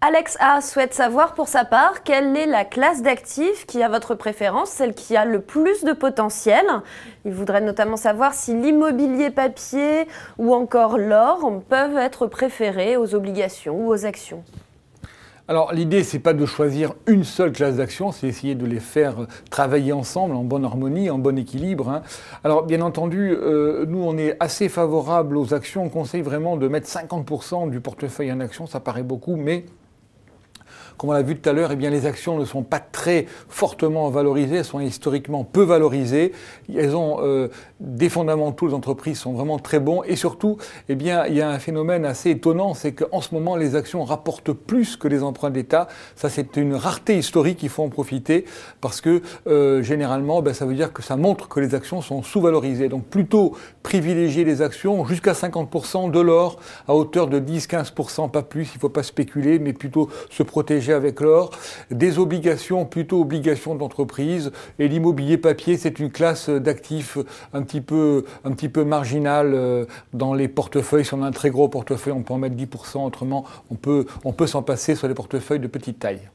Alex A souhaite savoir pour sa part quelle est la classe d'actifs qui a votre préférence, celle qui a le plus de potentiel. Il voudrait notamment savoir si l'immobilier papier ou encore l'or peuvent être préférés aux obligations ou aux actions. Alors l'idée, c'est pas de choisir une seule classe d'actions, c'est essayer de les faire travailler ensemble en bonne harmonie, en bon équilibre. Alors bien entendu, nous on est assez favorable aux actions, on conseille vraiment de mettre 50% du portefeuille en actions, ça paraît beaucoup, mais comme on l'a vu tout à l'heure, eh bien, les actions ne sont pas très fortement valorisées, elles sont historiquement peu valorisées. Elles ont des fondamentaux, les entreprises sont vraiment très bons. Et surtout, eh bien, il y a un phénomène assez étonnant, c'est qu'en ce moment, les actions rapportent plus que les emprunts d'État. Ça, c'est une rareté historique, il faut en profiter, parce que généralement, ça veut dire que ça montre que les actions sont sous-valorisées. Donc plutôt privilégier les actions jusqu'à 50%, de l'or à hauteur de 10-15%, pas plus, il ne faut pas spéculer, mais plutôt se protéger avec l'or, des obligations, plutôt obligations d'entreprise, et l'immobilier papier, c'est une classe d'actifs un petit peu marginale dans les portefeuilles. Si on a un très gros portefeuille, on peut en mettre 10%, autrement on peut s'en passer sur les portefeuilles de petite taille.